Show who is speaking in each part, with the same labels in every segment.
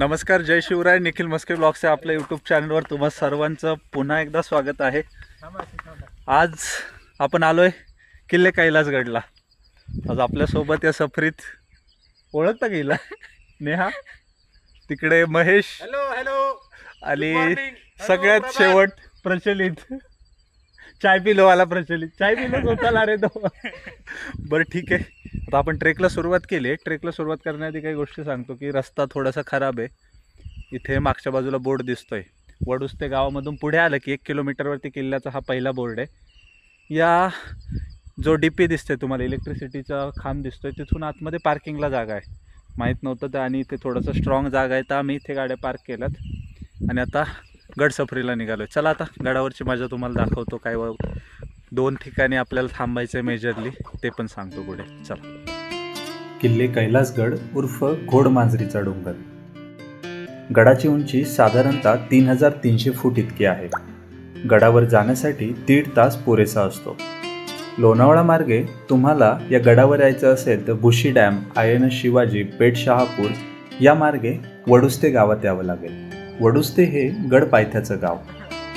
Speaker 1: नमस्कार, जय शिवराय. निखिल मस्के ब्लॉग्सच्या आपल्या यूट्यूब चॅनलवर तुम्हा सर्वांचं पुन्हा एकदा स्वागत आहे. आज आपण आलोय किल्ले कैलासगडला. आज आपल्यासोबत या सफरीत ओळखता गेला नेहा, तिकडे महेश,
Speaker 2: हॅलो हॅलो,
Speaker 1: आणि सगळ्यात शेवट प्रचलित चाय पिलोवाला प्रचलित. चाय पिलोच होता रे तो. बरं ठीक आहे, आता आपण ट्रेकला सुरुवात केली आहे. ट्रेकला सुरुवात करण्याआधी काही गोष्टी सांगतो की रस्ता थोडासा खराब आहे. इथे मागच्या बाजूला बोर्ड दिसतोय, वडुस्ते गावामधून पुढे आलं की 1 किलोमीटरवरती किल्ल्याचा हा पहिला बोर्ड आहे. या जो डीपी दिसतोय तुम्हाला, इलेक्ट्रिसिटीचा खांब दिसतोय, तिथून आतमध्ये पार्किंगला जागा आहे. माहीत नव्हतं तर, आणि इथे थोडंसं स्ट्रॉंग जागा आहे तर आम्ही इथे गाड्या पार्क केल्यात आणि आता गड सफरीला निघालो. चला आता गडावरची मजा तुम्हाला दाखवतो. काय 2 ठिकाणी आपल्याला थांबायचं आहे मेजरली, ते पण सांगतो पुढे. चला. किल्ले कैलासगड उर्फ घोडमांजरीचा डोंगर. गडाची उंची साधारणतः 3300 फूट इतकी आहे. गडावर जाण्यासाठी 1.5 तास पुरेसा असतो. लोणावळा मार्गे तुम्हाला या गडावर यायचं असेल तर भुशी डॅम, आयन शिवाजी, पेठ शहापूर या मार्गे वडुस्ते गावात यावं लागेल. वडुस्ते हे गड पायथ्याचं गाव.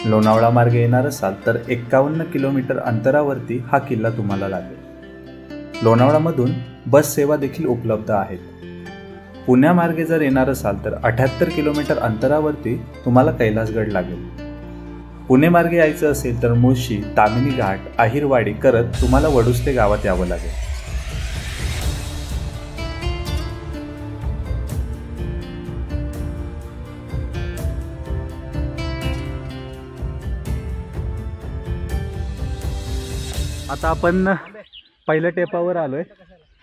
Speaker 1: लोणावळा मार्गे येणार असाल तर 51 किलोमीटर अंतरावरती हा किल्ला तुम्हाला लागेल. लोणावळामधून बस सेवा देखील उपलब्ध आहेत. पुण्यामार्गे जर येणार असाल तर 78 किलोमीटर अंतरावरती तुम्हाला कैलासगड लागेल. पुणे मार्गे यायचं असेल तर मुळशी, तामिनी घाट, आहिरवाडी करत तुम्हाला वडुस्ते गावात यावं लागेल. आता आपण पहिल्या टेपावर आलोय.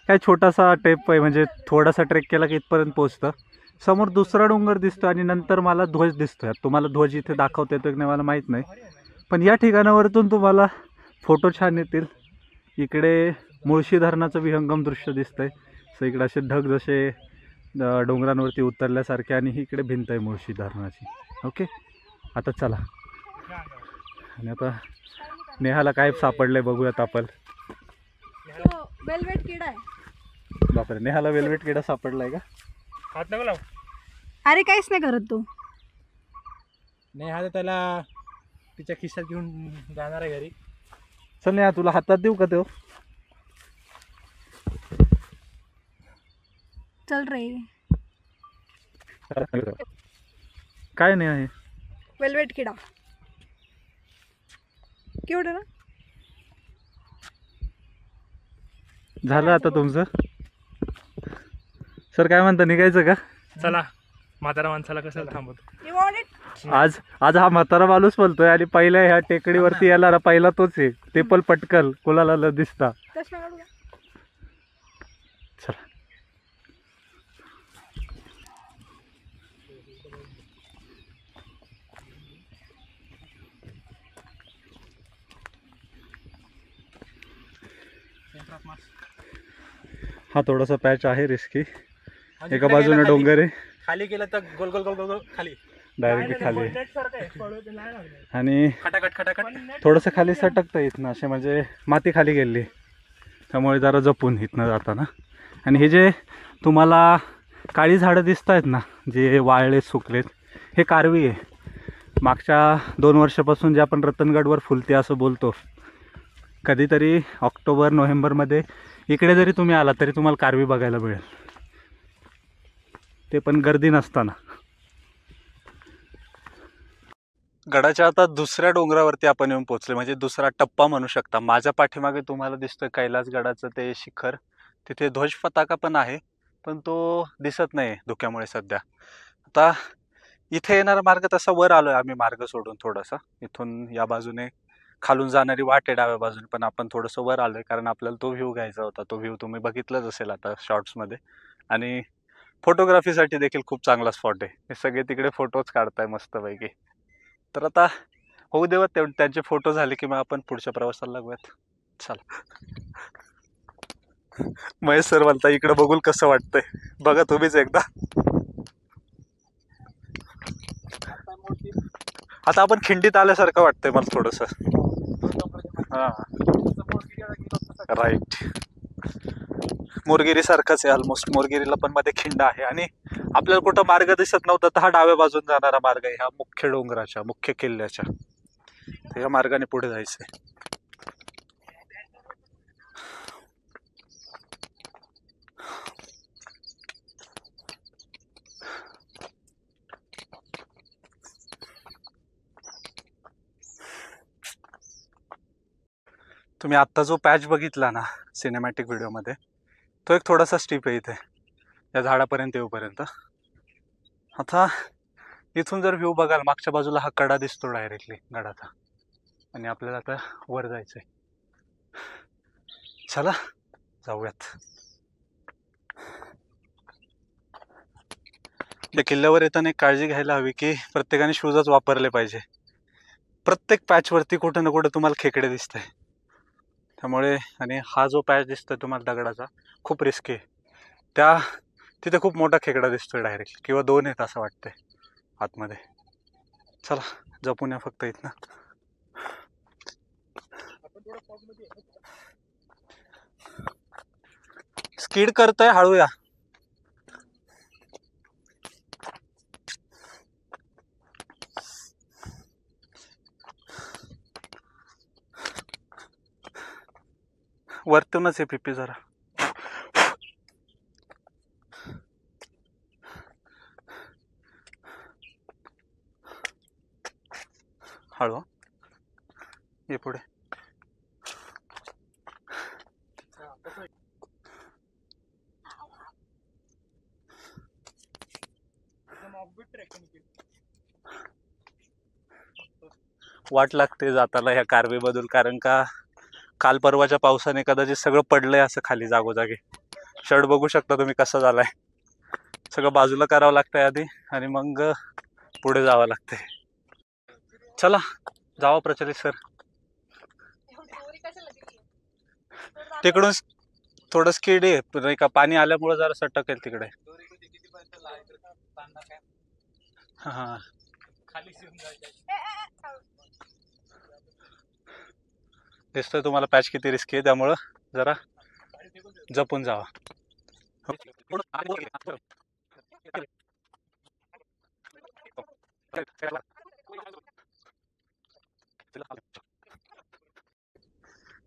Speaker 1: काय छोटासा टेप आहे, म्हणजे थोडासा ट्रेक केला की इथपर्यंत पोहोचतं. समोर दुसरा डोंगर दिसतो आणि नंतर मला ध्वज दिसतोय. तुम्हाला ध्वज इथे दाखवता येतो की नाही मला माहीत नाही, पण या ठिकाणावरतून तुम्हाला फोटो छान येतील. इकडे मुळशी धरणाचं विहंगम दृश्य दिसतंय. सो इकडे असे ढग जसे डोंगरांवरती उतरल्यासारखे, आणि इकडे भिंत आहे मुळशी धरणाची. ओके, आता चला. आणि आता नेहाला काय सापडलंय बघूयात आपण.
Speaker 3: वेलवेट किडा आहे.
Speaker 1: बापरे, नेहाला वेलवेट किडा सापडलाय का?
Speaker 2: हात नको लाव.
Speaker 3: अरे काहीच नाही करत तो.
Speaker 2: नाही, हा त्याला तिच्या खिशात घेऊन जाणार आहे घरी.
Speaker 1: चल नेहा, तुला हातात देऊ का तो?
Speaker 3: चल रे.
Speaker 1: काय नाही आहे
Speaker 3: वेलवेट किडा. क्यूट आहे ना?
Speaker 1: झालं आता तुमचं. सर काय म्हणता, निघायचं का?
Speaker 2: चला, म्हातारा माणसाला कसं थांबवतो.
Speaker 3: You want it?
Speaker 1: आज हा म्हातारा माणूस बोलतोय आणि पहिल्या ह्या टेकडीवरती येणारा पहिला तोच आहे. ते पण पटकल कोणाला न दिसता.
Speaker 3: चष्मा काढू का?
Speaker 1: चला. हा थोडासा पॅच आहे रिस्की. एका बाजूने डोंगर आहे,
Speaker 2: खाली गेलं तर गोल गोल गोल गोल खाली
Speaker 1: डायरेक्ट खाली आहे. आणि
Speaker 2: खटाखट खटाखट
Speaker 1: थोडंसं खाली सटकतं इथनं, असे म्हणजे माती खाली गेली, त्यामुळे जरा जपून इथनं जाताना. आणि हे जे तुम्हाला काळी झाडं दिसत आहेत ना, जे वाळले सुकलेत, हे कारवी आहे. मागच्या 2 वर्षापासून जे आपण रतनगडवर फुलते असं बोलतो, कधीतरी ऑक्टोबर नोव्हेंबरमध्ये इकडे जरी तुम्ही आला तरी तुम्हाला कारवी बघायला मिळेल, ते पण गर्दी नसताना. गडाच्या आता दुसऱ्या डोंगरावरती आपण येऊन पोहोचले, म्हणजे दुसरा टप्पा म्हणू शकता. माझ्या पाठीमागे तुम्हाला दिसतोय कैलासगडाचं ते शिखर. तिथे ध्वज पताका पण आहे, पण तो दिसत नाही धुक्यामुळे सध्या. आता इथे येणारा मार्ग तसा वर आलोय आम्ही, मार्ग सोडून थोडासा. इथून या बाजूने खालून जाणारी वाट आहे डाव्या बाजूने, पण आपण थोडंसं वर आलोय कारण आपल्याला तो व्ह्यू घ्यायचा होता. तो व्ह्यू तुम्ही बघितलाच असेल आता शॉर्ट्समध्ये. आणि फोटोग्राफीसाठी देखील खूप चांगला स्पॉट आहे. हे सगळे तिकडे फोटोज काढताय मस्तपैकी. तर आता होऊ देवा त्यांचे फोटो झाले की मग आपण पुढच्या प्रवासाला लागूयात. चला. महेश सर म्हणता इकडे बघून कसं वाटतंय बघा तुम्हीच एकदा. आता आपण खिंडीत आल्यासारखं वाटतंय मला थोडंसं. हां, राईट. मोरगिरी सारखंच आहे ऑलमोस्ट. मोरगिरीला पण मध्ये खिंड आहे आणि आपल्याला कुठं मार्ग दिसत नव्हता तर हा डाव्या बाजून जाणारा मार्ग आहे, ह्या मुख्य डोंगराच्या मुख्य किल्ल्याच्या. तर या मार्गाने पुढे जायचंय. तुम्ही आत्ता जो पॅच बघितला ना सिनेमॅटिक व्हिडिओमध्ये, तो एक थोडासा स्टीप आहे इथे या झाडापर्यंत येऊपर्यंत. आता इथून जर व्ह्यू बघाल, मागच्या बाजूला हा कडा दिसतो डायरेक्टली गडाचा, आणि आपल्याला आता वर जायचंय. चला जाऊयात. या किल्ल्यावर येताना एक काळजी घ्यायला हवी की प्रत्येकाने शूजच वापरले पाहिजे. प्रत्येक पॅचवरती कुठे ना कुठे तुम्हाला खेकडे दिसत आहे. त्यामुळे, आणि हा जो पॅच दिसतोय तुम्हाला दगडाचा, खूप रिस्की आहे. तिथे खूप मोठा खेकडा दिसतोय डायरेक्ट, किंवा 2 आहेत असं वाटतंय आतमध्ये. चला जपून या फक्त इथनं. स्किड करतोय, हळू या. वरतूनच आहे पिपी जरा. हळू ये पुढे. वाट लागते जाताना ह्या कारवे बदल, कारण का काल परवाच्या पावसाने कदाचित सगळं पडलंय असं खाली जागोजागी. शर्ट बघू शकता तुम्ही कसा झालाय. सगळं बाजूला करावं लागतंय आधी, आणि मग पुढे जावं लागतंय. चला जावा प्रचलित सर. तिकडून थोडं स्किड आहे नाही का, पाणी आल्यामुळे जरा सटकेल तिकडे. हा दिसतोय तुम्हाला पॅच किती रिस्की आहे, त्यामुळं जरा जपून जावा.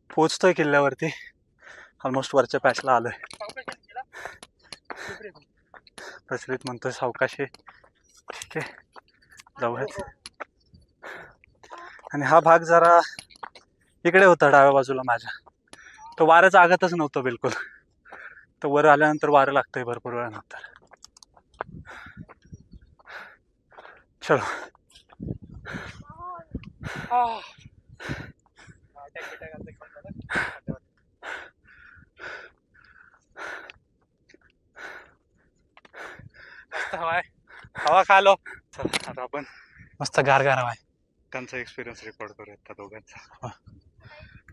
Speaker 1: पोचतोय किल्ल्यावरती, ऑलमोस्ट वरच्या पॅचला आलोय. प्रचलित म्हणतोय सावकाशी. ठीक आहे, जाऊयात. आणि हा भाग जरा इकडे होता डाव्या बाजूला माझ्या, तो वाऱ्याचा आघातच नव्हतं बिलकुल. तर वर आल्यानंतर वारं लागतंय भरपूर वेळानंतर. चलो. मस्त हवा आहे, हवा खा लो. चला आता आपण मस्त गारगार हवा आहे, त्यांचा एक्सपिरियन्स रेकॉर्ड करूयात त्या दोघांचा.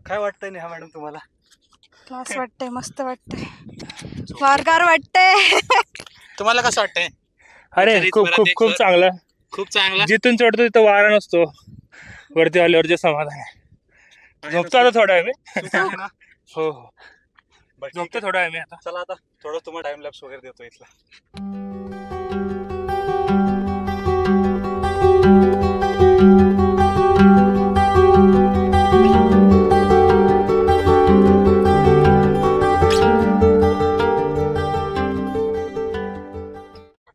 Speaker 1: काय वाटतंय नेहा मॅडम तुम्हाला?
Speaker 3: क्लास वाटतंय, मस्त वाटतंय, गारगार वाटतंय.
Speaker 1: तुम्हाला कसं वाटतंय?
Speaker 2: अरे खूप खूप खूप चांगलं.
Speaker 1: खूप चांगला.
Speaker 2: जिथून चढतो तिथं वारा नसतो, वरती आल्यावर जे समाधान आहे. झोपतो आता थोडा वेळ मी. हो हो, झोपतो थोडा वेळ मी आता.
Speaker 1: चला आता थोडं तुम्हाला टाइम लॅप्स वगैरे देतो इथला.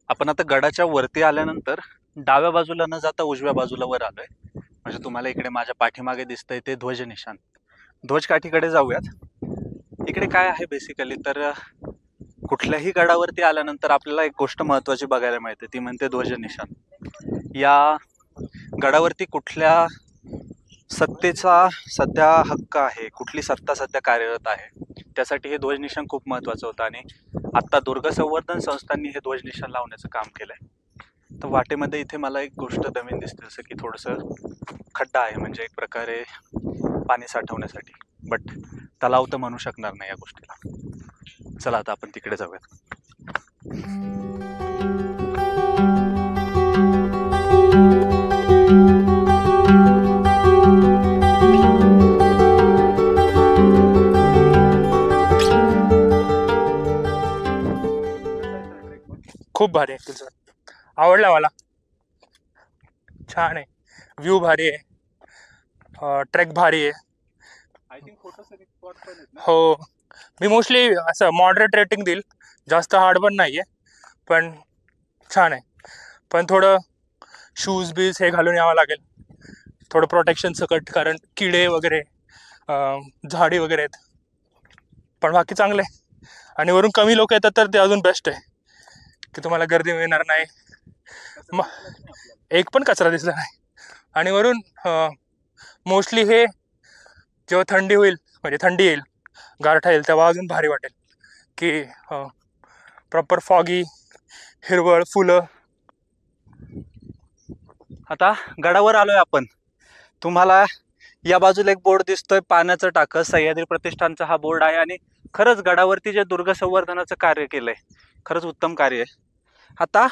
Speaker 1: आपण आता गडाच्या वरती आल्यानंतर डाव्या बाजूला न जाता उजव्या बाजूला वर आलोय. म्हणजे तुम्हाला इकडे माझ्या पाठीमागे दिसतंय ते ध्वज निशाण. ध्वजकाठीकडे जाऊयात. इकडे काय आहे बेसिकली तर, कुठल्याही गडावरती आल्यानंतर आपल्याला एक गोष्ट महत्वाची बघायला मिळते, ती म्हणते ध्वज निशाण. या गडावरती कुठल्या सत्तेचा सध्या हक्क आहे, कुठली सत्ता सध्या कार्यरत आहे, त्यासाठी हे ध्वज निशाण खूप महत्वाचं होतं. आणि आता दुर्ग संवर्धन संस्थांनी हे ध्वज निशाण लावण्याचं काम केलंय. तर वाटेमध्ये इथे मला एक गोष्ट नवीन दिसते, जसं की थोडंसं खड्डा आहे, म्हणजे एक प्रकारे पाणी साठवण्यासाठी. बट तलाव तर म्हणू शकणार नाही या गोष्टीला. चला आता आपण तिकडे जाऊयात.
Speaker 2: खूप भारी आहे किल्ला. आवडला मला, छान आहे, व्ह्यू भारी आहे, ट्रेक भारी आहे.
Speaker 1: आय थिंक फोटोसनिक स्पॉट पण आहेत ना.
Speaker 2: हो, मी मोस्टली असं मॉडरेट रेटिंग देईल, जास्त हार्ड पण नाही आहे, पण छान आहे. पण थोडं शूज बीज हे घालून यावं लागेल, थोडं प्रोटेक्शन सकट, कारण किडे वगैरे झाडी वगैरे आहेत. पण बाकी चांगलं आहे. आणि वरून कमी लोक येतात तर ते अजून बेस्ट आहे, की तुम्हाला गर्दी मिळणार नाही, एक पण कचरा दिसला नाही. आणि वरून मोस्टली हे जेव्हा थंडी होईल, म्हणजे थंडी येईल, गारठा येईल, तेव्हा अजून भारी वाटेल, की प्रॉपर फॉगी, हिरवळ, फुलं.
Speaker 1: आता गडावर आलोय आपण. तुम्हाला या बाजूला एक बोर्ड दिसतोय, पाण्याचं टाकं, सह्याद्री प्रतिष्ठानचा हा बोर्ड आहे. आणि खरंच गडावरती जे दुर्ग संवर्धनाचं कार्य केलंय, खरंच उत्तम कार्य आहे. आता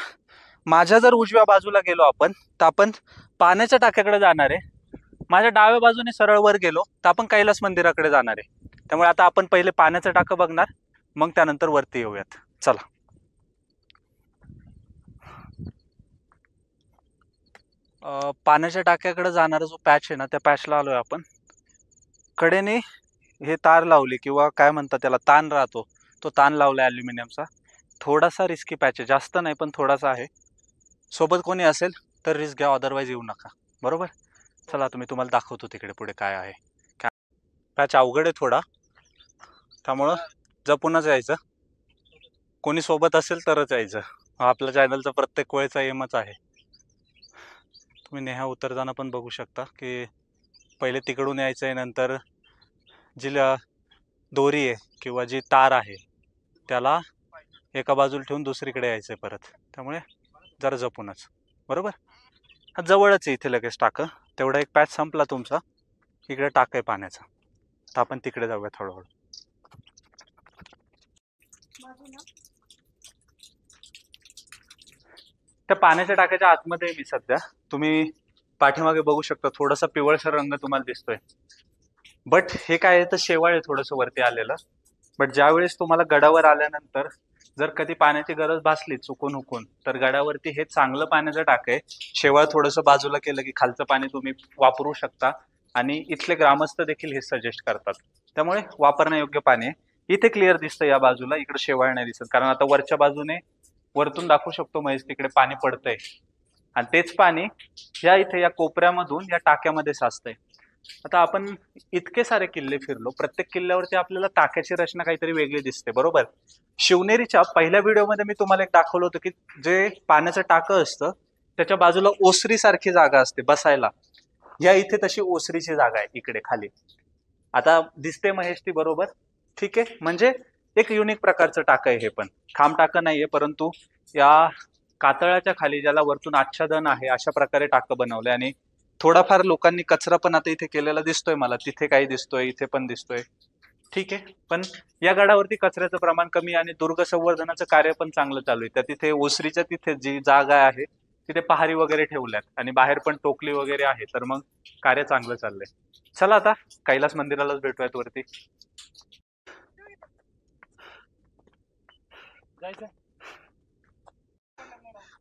Speaker 1: माझ्या जर उजव्या बाजूला गेलो आपण, तर आपण पाण्याच्या टाक्याकडे जाणार आहे. माझ्या डाव्या बाजूने सरळ वर गेलो तर आपण कैलास मंदिराकडे जाणार आहे. त्यामुळे आता आपण पहिले पाण्याचं टाकं बघणार, मग त्यानंतर वरती येऊयात. चला. पाण्याच्या टाक्याकडे जाणारा जो पॅच आहे ना, त्या पॅचला आलोय आपण. कडेने हे तार लावली, किंवा काय म्हणतात त्याला, ताण राहतो, तो ताण लावलाय अल्युमिनियमचा. थोडासा रिस्की पॅच आहे, जास्त नाही पण थोडासा आहे. सोबत कोणी असेल तर रिस्क घ्या, अदरवाईज येऊ नका. बरोबर. चला, तुम्हाला दाखवतो तिकडे पुढे काय आहे. पॅच अवघड आहे थोडा, त्यामुळं जपूनच यायचं. कोणी सोबत असेल तरच यायचं. आपल्या चॅनलचा प्रत्येक वेळचा एमच आहे. तुम्ही नेहा उतरताना पण बघू शकता की पहिले तिकडून यायचं आहे, नंतर जी दोरी आहे किंवा जी तार आहे त्याला एका बाजूला ठेवून दुसरीकडे यायचं आहे परत. त्यामुळे जरा जपूनच. बरोबर. हा जवळच आहे इथे लगेच टाकं. तेवढा एक पॅच संपला तुमचा, इकडे टाक आहे पाण्याचा, तर आपण तिकडे जाऊया हळूहळू. त्या पाण्याच्या टाक्याच्या आतमध्ये मी सध्या, तुम्ही पाठीमागे बघू शकता थोडासा पिवळसर रंग तुम्हाला दिसतोय. बट हे काय आहे तर शेवाळ आहे थोडंसं वरती आलेलं. बट ज्यावेळेस तुम्हाला गडावर आल्यानंतर जर कधी पाण्याची गरज भासली चुकून हुकून, तर गडावरती हे चांगलं पाण्याचं टाक आहे. शेवाळ थोडंसं बाजूला केलं की खालचं पाणी तुम्ही वापरू शकता. आणि इथले ग्रामस्थ देखील हे सजेस्ट करतात, त्यामुळे वापरण्यायोग्य पाणी आहे. इथे क्लिअर दिसतं या बाजूला, इकडे शेवाळ नाही दिसत, कारण आता वरच्या बाजूने वरतून दाखवू शकतो महेश, तिकडे पाणी पडतंय आणि तेच पाणी या इथे या कोपऱ्यामधून या टाक्यामध्ये साचतंय. आता आपण इतके सारे किल्ले फिरलो, प्रत्येक किल्ल्यावरती आपल्याला टाक्याची रचना काहीतरी वेगळी दिसते. बरोबर. शिवनेरीच्या पहिल्या व्हिडिओमध्ये मी तुम्हाला एक दाखवलं होतं की जे पाण्याचं टाकं असतं त्याच्या बाजूला ओसरी सारखी जागा असते बसायला. या इथे तशी ओसरीची जागा आहे इकडे खाली. आता दिसते महेश ती बरोबर. ठीक आहे. म्हणजे एक युनिक प्रकारचं टाकं आहे हे. पण खांब टाकं नाहीये, परंतु या कातळाच्या खाली ज्याला वरतून आच्छादन आहे अशा प्रकारे टाकं बनवलंय. आणि थोडाफार लोकांनी कचरा पण आता इथे केलेला दिसतोय मला. तिथे काही दिसतोय, इथे पण दिसतोय. ठीक आहे. पण या गडावरती कचऱ्याचं प्रमाण कमी आणि दुर्ग संवर्धनाचं कार्य पण चांगलं चालू आहे. त्या तिथे ओसरीच्या तिथे जी जागा आहे तिथे पहारी वगैरे ठेवल्यात आणि बाहेर पण टोकली वगैरे आहे. तर मग कार्य चांगलं चाललंय. चला आता कैलास मंदिरालाच भेटूयात वरती.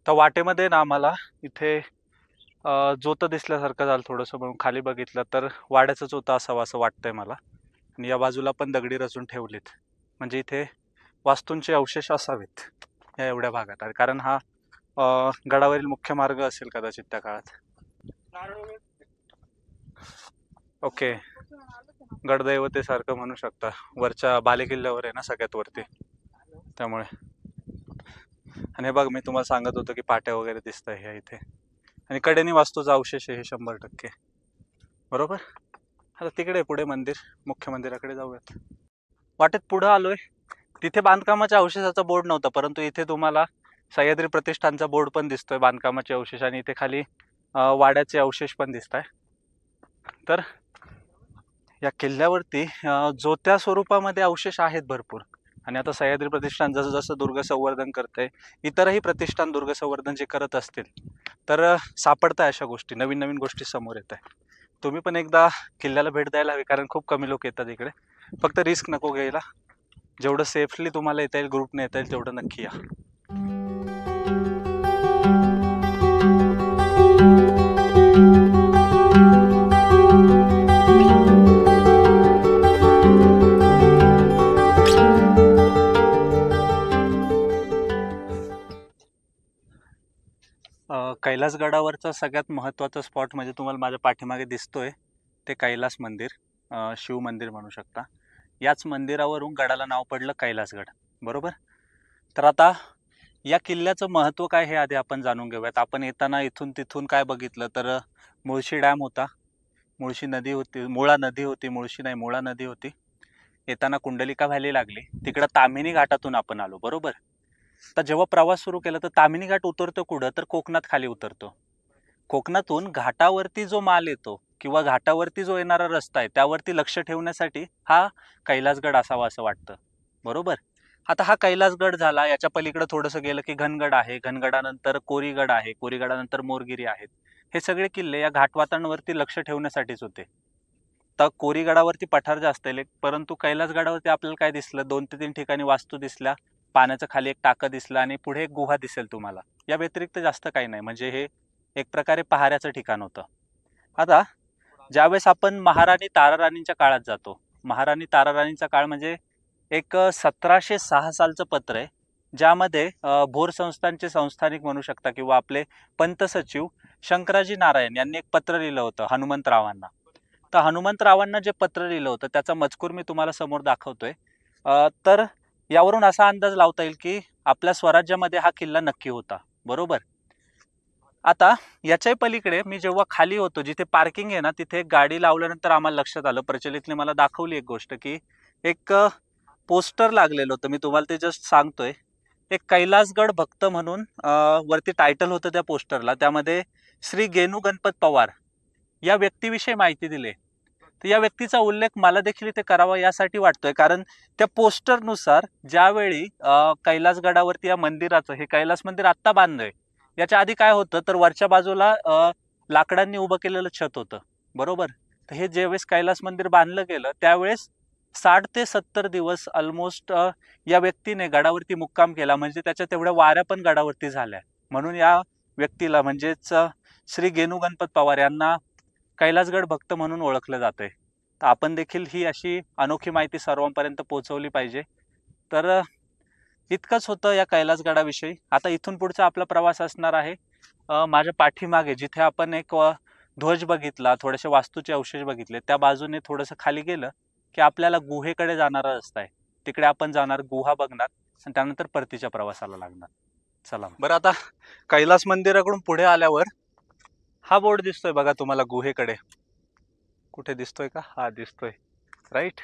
Speaker 1: तर वाटेमध्ये ना आम्हाला इथे जोतं दिसल्यासारखं झालं थोडंसं, म्हणून खाली बघितलं तर वाड्याचं जोतं असावं असं वाटतंय मला. आणि या बाजूला पण दगडी रचून ठेवलीत, म्हणजे इथे वास्तूंचे अवशेष असावेत या एवढ्या भागात. कारण हा गडावरील मुख्य मार्ग असेल कदाचित त्या काळात. ओके. गडदैवतेसारखं म्हणू शकता. वरच्या बालेकिल्ल्यावर आहे ना सगळ्यात वरती, त्यामुळे. आणि बघ, मी तुम्हाला सांगत होतो की पाट्या वगैरे दिसत आहे ह्या इथे. आणि कडेने वास्तूचा अवशेष आहे हे 100%. बरोबर. आता तिकडे पुढे मंदिर, मुख्य मंदिराकडे जाऊयात. वाटेत पुढं आलोय तिथे बांधकामाच्या अवशेषाचा बोर्ड नव्हता, परंतु इथे तुम्हाला सह्याद्री प्रतिष्ठानचा बोर्ड पण दिसतोय, बांधकामाचे अवशेष. आणि इथे खाली वाड्याचे अवशेष पण दिसत आहे. तर या किल्ल्यावरती जोत्या स्वरूपामध्ये अवशेष आहेत भरपूर. आणि आता सह्याद्री प्रतिष्ठान जसं जसं दुर्ग संवर्धन करतंय, इतरही प्रतिष्ठान दुर्ग संवर्धन जे करत असतील तर सापडताय अशा गोष्टी, नवीन नवीन गोष्टी समोर येत आहे. तुम्ही पण एकदा किल्ल्याला भेट द्यायला हवी, कारण खूप कमी लोक येतात इकडे. फक्त रिस्क नको घ्यायला. जेवढं सेफली तुम्हाला येता येईल, ग्रुपने येता येईल, तेवढं नक्की या. कैलासगडावरचा सगळ्यात महत्त्वाचा स्पॉट म्हणजे तुम्हाला माझ्या पाठीमागे दिसतोय ते कैलास मंदिर, शिव मंदिर म्हणू शकता. याच मंदिरावरून गडाला नाव पडलं कैलासगड, बरोबर. तर आता या किल्ल्याचं महत्त्व काय हे आधी आपण जाणून घेऊयात. आपण येताना इथून तिथून काय बघितलं तर मुळशी डॅम होता, मुळशी नदी होती, मुळा नदी होती, मुळशी नाही मुळा नदी होती. येताना कुंडलिका व्हॅली लागली, तिकडं ताम्हिणी घाटातून आपण आलो, बरोबर. तर जेव्हा प्रवास सुरू केला तर ताम्हिणी घाट उतरतो कुठं तर कोकणात खाली उतरतो. कोकणातून घाटावरती जो माल येतो किंवा घाटावरती जो येणारा रस्ता आहे त्यावरती लक्ष ठेवण्यासाठी हा कैलासगड असावा असं वाटतं, बरोबर. आता हा कैलासगड झाला, याच्या पलीकडे थोडंसं गेलं की घनगड आहे, घनगडानंतर कोरीगड आहे, कोरीगडानंतर मोरगिरी आहेत. हे सगळे किल्ले या घाटवाटांवरती लक्ष ठेवण्यासाठीच होते. तर कोरीगडावरती पठार जास्त आहे, परंतु कैलासगडावरती आपल्याला काय दिसलं, 2 ते 3 ठिकाणी वास्तू दिसल्या, पाण्याचं खाली एक टाकं दिसलं आणि पुढे एक गुहा दिसेल तुम्हाला. या व्यतिरिक्त जास्त काही नाही, म्हणजे हे एक प्रकारे पहाऱ्याचं ठिकाण होतं. आता ज्यावेळेस आपण महाराणी ताराराणींच्या काळात जातो, महाराणी ताराराणींचा काळ म्हणजे एक 1706 सालचं पत्र आहे, ज्यामध्ये भोर संस्थानचे संस्थानिक म्हणू शकता किंवा आपले पंत सचिव शंकराजी नारायण यांनी एक पत्र लिहिलं होतं हनुमंतरावांना. तर हनुमंतरावांना जे पत्र लिहिलं होतं त्याचा मजकूर मी तुम्हाला समोर दाखवतोय. तर यावरून असा अंदाज लावता येईल की आपल्या स्वराज्यामध्ये हा किल्ला नक्की होता, बरोबर. आता याच्याही पलीकडे मी जेव्हा खाली होतो, जिथे पार्किंग आहे ना, तिथे गाडी लावल्यानंतर आम्हाला लक्षात आलं, प्रचलितने मला दाखवली एक गोष्ट, की एक पोस्टर लागलेलं होतं. मी तुम्हाला ते जस्ट सांगतोय. एक कैलासगड भक्त म्हणून वरती टायटल होतं त्या पोस्टरला. त्यामध्ये श्री गेनू गणपत पवार या व्यक्तीविषयी माहिती दिली. तर या व्यक्तीचा उल्लेख मला देखील इथे करावा यासाठी वाटतोय, कारण त्या पोस्टरनुसार ज्यावेळी कैलासगडावरती या मंदिराचं, हे कैलास मंदिर आत्ता बांधलंय, याच्या आधी काय होतं तर वरच्या बाजूला लाकडांनी उभं केलेलं छत होतं, बरोबर. तर हे ज्यावेळेस कैलास मंदिर बांधलं गेलं त्यावेळेस 60 ते 70 दिवस ऑलमोस्ट या व्यक्तीने गडावरती मुक्काम केला, म्हणजे त्याच्या तेवढ्या वाऱ्या पण गडावरती झाल्या. म्हणून या व्यक्तीला म्हणजेच श्री गेनू गणपत पवार यांना कैलासगड भक्त म्हणून ओळखलं जातंय. तर आपण देखील ही अशी अनोखी माहिती सर्वांपर्यंत पोहोचवली पाहिजे. तर इतकंच होतं या कैलासगडाविषयी. आता इथून पुढचा आपला प्रवास असणार आहे माझ्या पाठीमागे, जिथे आपण एक ध्वज बघितला, थोडेसे वास्तूचे अवशेष बघितले, त्या बाजूने थोडंसं खाली गेलं की आपल्याला गुहेकडे जाणारा रस्ता आहे. तिकडे आपण जाणार, गुहा बघणार आणि त्यानंतर परतीच्या प्रवासाला लागणार. चला बरं, आता कैलास मंदिराकडून पुढे आल्यावर हा बोर्ड दिसतोय बघा तुम्हाला गुहेकडे. कुठे दिसतोय का? हा दिसतोय, राईट.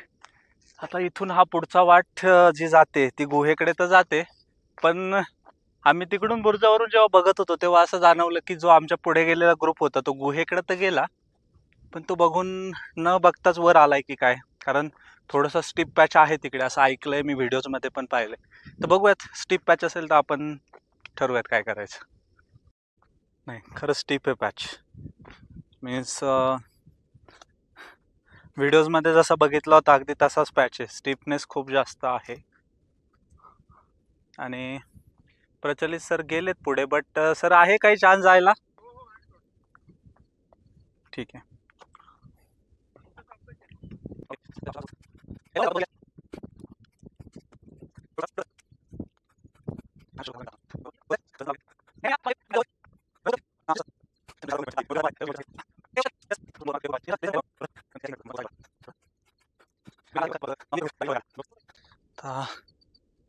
Speaker 1: आता इथून हा पुढचा वाट जी जाते ती गुहेकडे तर जाते, पण आम्ही तिकडून बुरुजावरून जेव्हा बघत होतो तेव्हा असं जाणवलं की जो आमच्या पुढे गेलेला ग्रुप होता तो गुहेकडे तर गेला, पण तो बघून न बघताच वर आलाय की काय, कारण थोडंसं स्टीप पॅच आहे तिकडे असं ऐकलंय मी, व्हिडिओजमध्ये पण पाहिलंय. तर बघूयात, स्टीप पॅच असेल तर आपण ठरवूयात काय करायचं. नाही, खरं स्टीप आहे पॅच, मीन्स व्हिडिओजमध्ये जसं बघितलं होतं अगदी तसाच पॅच आहे. स्टीपनेस खूप जास्त आहे. आणि प्रचलित सर गेलेत पुढे, बट सर आहे काही चान्स जायला? ठीक आहे.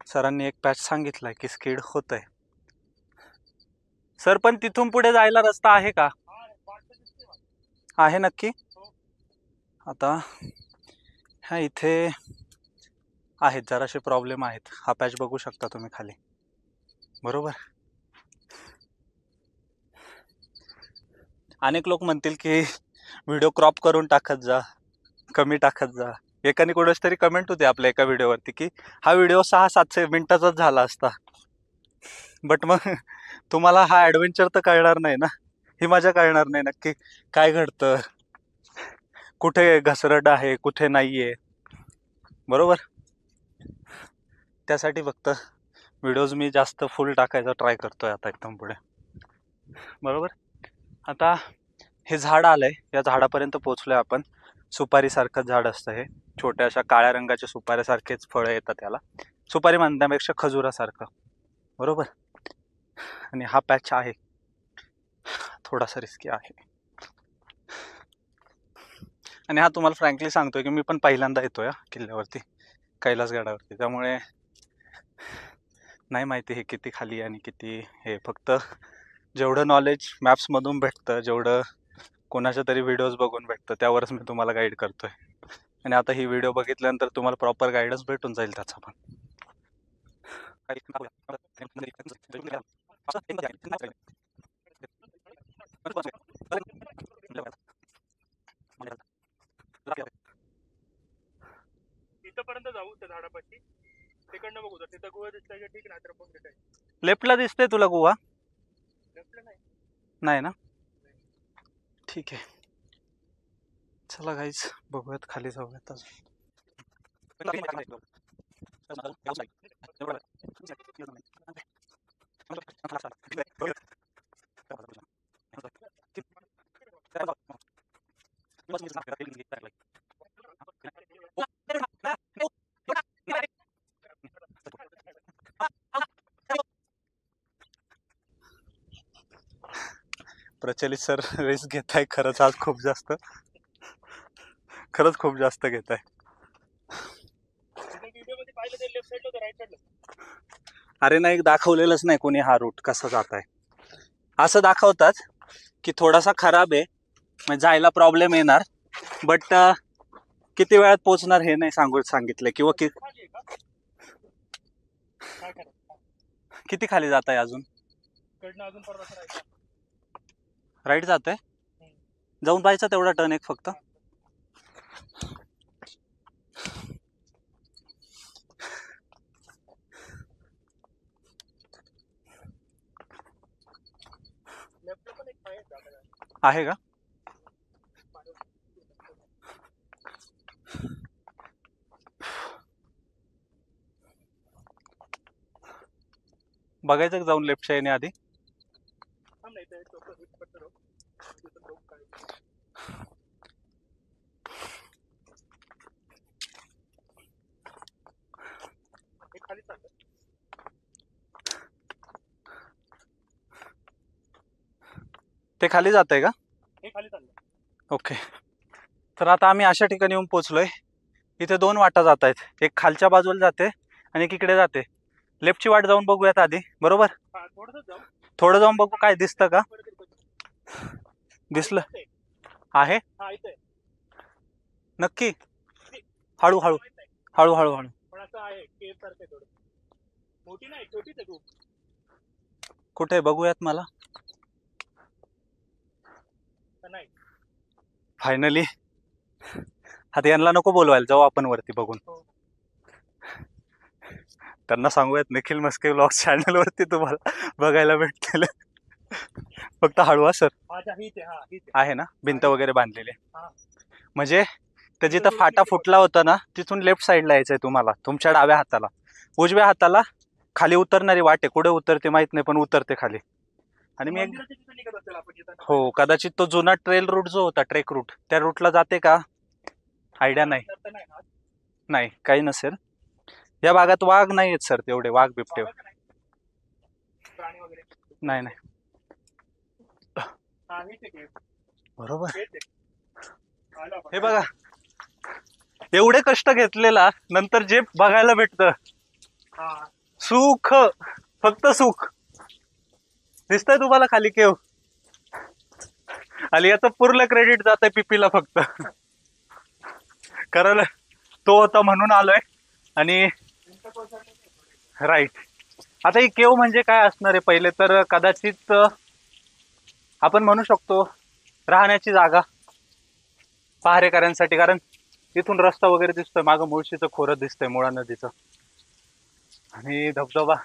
Speaker 1: सरांनी एक पॅच सांगितलाय की स्किड होत आहे. सर पण तिथून पुढे जायला रस्ता आहे का? आहे नक्की. आता ह्या इथे आहेत जराशे प्रॉब्लेम आहेत. हा पॅच बघू शकता तुम्ही खाली, बरोबर. अनेक लोक म्हणतील की व्हिडिओ क्रॉप करून टाकत जा, कमी टाकत जा. एकाने कोणाच तरी कमेंट होती आपल्या एका व्हिडिओवरती की हा व्हिडिओ 6-7 मिनिटाचाच झाला असता. बट मग तुम्हाला हा ॲडव्हेंचर तर कळणार नाही ना, ही मजा कळणार नाही नक्की काय घडतं, कुठे घसरट आहे कुठे नाहीये, बरोबर. त्यासाठी फक्त व्हिडिओज मी जास्त फुल टाकायचा ट्राय करतोय आता एकदम पुढे, बरोबर. आता हे झाड आलंय, या झाडापर्यंत पोहोचलोय आपण. सुपारीसारखं झाड असतं हे, छोट्या अशा काळ्या रंगाच्या सुपारीसारखेच फळं येतात त्याला. सुपारी म्हणण्यापेक्षा खजुरासारखं, बरोबर. आणि हा पॅच आहे थोडासा रिस्की आहे. आणि हा तुम्हाला फ्रँकली सांगतोय की मी पण पहिल्यांदा येतोय किल्ल्यावरती, कैलासगडावरती, त्यामुळे नाही माहिती हे किती खाली आहे आणि किती हे. फक्त जेवढं नॉलेज मॅप्समधून भेटतं, जेवढं कोणाच्या तरी व्हिडिओज बघून भेटतं, त्यावरच मी तुम्हाला गाईड करतोय. आणि आता ही व्हिडिओ बघितल्यानंतर तुम्हाला प्रॉपर गाईडच भेटून जाईल त्याचा पण.
Speaker 2: इथपर्यंत जाऊ त्या झाडापाशी, तिकडनं बघू. तिथं गुहा दिसतंय का? ठीक, नाही तर पण भेटाय.
Speaker 1: लेफ्टला दिसते तुला गुहा?
Speaker 2: लेफ्टला नाही.
Speaker 1: नाही ना, ठीक आहे. चला गाईज, बघूयात खाली जाऊयात अजून. प्रचलित सर रिस्क घेत आहे खरंच आज खूप जास्त, खरंच खूप जास्त घेत आहे. अरे नाही, दाखवलेलंच नाही कोणी हा रूट कसा जात आहे. असं दाखवतात की थोडासा खराब आहे, म्हणजे जायला प्रॉब्लेम येणार, बट किती वेळात पोहोचणार हे नाही सांगितलं. किंवा किती खाली जात आहे अजून? राईट जात आहे, जाऊन पाहायचा तेवढा टर्न एक फक्त. आहे का? बघायचं का जाऊन लेफ्ट साईडने आधी? ते खाली जात आहे का? ओके. तर आता आम्ही अशा ठिकाणी येऊन पोहोचलोय. इथे दोन वाटा जात आहेत, एक खालच्या बाजूला जाते आणि एक इकडे जाते. लेफ्टची वाट जाऊन बघूयात आधी, बरोबर? थोडं जाऊन बघू काय दिसतं का. दिसलं आहे नक्की? हळूहळू हळूहळू हळू. कुठे बघूयात मला. फायनली आता यांना नको बोलवायला, जाऊ आपण वरती बघून. त्यांना सांगूयात निखिल मस्के व्लॉग चॅनल वरती तुम्हाला बघायला भेटलेलं. फक्त हळू सर. आहे ना भिंत वगैरे बांधलेली, म्हणजे ते जिथं फाटा फुटला होता ना तिथून लेफ्ट साईडला यायचंय तुम्हाला. तुमच्या डाव्या हाताला, उजव्या हाताला खाली उतरणारी वाट आहे. कुठे उतरते माहित नाही, पण उतरते खाली. आणि मी हो, कदाचित तो जुना ट्रेल रूट जो होता, ट्रेक रूट, त्या रूटला जाते का आयडिया नाही. नाही, काही नसेल. या भागात वाघ नाही आहेत सर तेवढे, वाघ बिबटे नाही. नाही बरोबर. हे बघा, एवढे कष्ट घेतलेला नंतर जे बघायला भेटतं, सुख, फक्त सुख. दिसतंय तुम्हाला खाली केव? आणि याचं पूर्ण क्रेडिट जात आहे पिपीला फक्त, कारण तो होता म्हणून आलोय. आणि राईट, आता ही केव म्हणजे काय असणार आहे? पहिले तर कदाचित आपण म्हणू शकतो राहण्याची जागा पहारेकऱ्यांसाठी, कारण इथून रस्ता वगैरे दिसतोय, मागं मुळशीचं खोरं दिसतंय, मुळा नदीचं आणि धबधबा.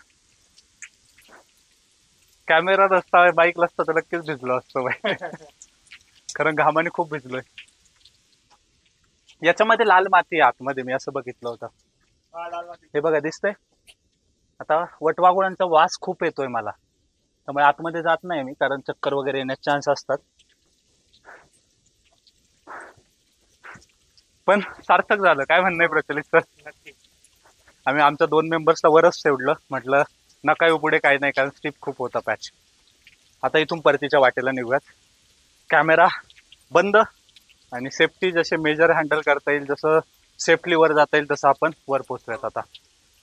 Speaker 1: कॅमेरा रस्ता, बाईक असता तर नक्कीच भिजलो असतो बाई, कारण घामाने खूप भिजलोय. याच्यामध्ये लाल माती आहे आतमध्ये, मी असं बघितलं होतं. हे बघा दिसतंय. आता वटवाघुळांचा वास खूप येतोय मला, त्यामुळे आतमध्ये जात नाही मी, कारण चक्कर वगैरे येण्याचे चान्स असतात. पण सार्थक झालं. काय म्हणणं आहे प्रचलित सर? आम्ही आमच्या 2 मेंबर्सला वरच ठेवलं, म्हटलं नका येऊ पुढे, काही नाही, कारण स्टिप खूप होता पॅच. आता इथून परतीच्या वाटेला निघूयात. कॅमेरा बंद आणि सेफ्टी जसे मेजर हँडल करता येईल, जसं सेफली वर जाता येईल तसं आपण वर पोहोचूयात आता.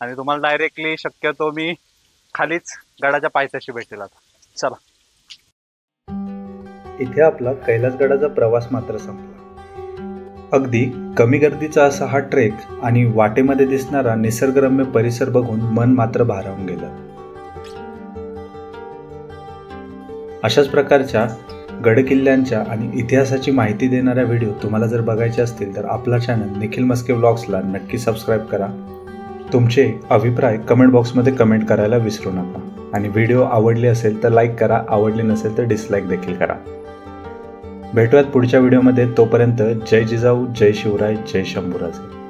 Speaker 1: आणि तुम्हाला डायरेक्टली शक्यतो मी खालीच गडाच्या पायथ्याशी भेटेल आता. चला. इथे आपला कैलासगडाचा प्रवास मात्र संपला. अगदी कमी गर्दीचा असा हा ट्रेक आणि वाटेमध्ये दिसणारा निसर्गरम्य परिसर बघून मन मात्र भारावून गेलं. अशाच प्रकारच्या गडकिल्ल्यांच्या आणि इतिहासाची माहिती देणाऱ्या व्हिडिओ तुम्हाला जर बघायचे असतील तर आपला चॅनल निखिल मस्के व्लॉग्सला नक्की सबस्क्राईब करा. तुमचे अभिप्राय कमेंट बॉक्समध्ये कमेंट करायला विसरू नका. आणि व्हिडिओ आवडले असेल तर लाईक करा, आवडले नसेल तर डिसलाईक देखील करा. भेटूयात पुढच्या व्हिडिओमध्ये. तोपर्यंत जय जिजाऊ, जय शिवराय, जय शंभूराजे.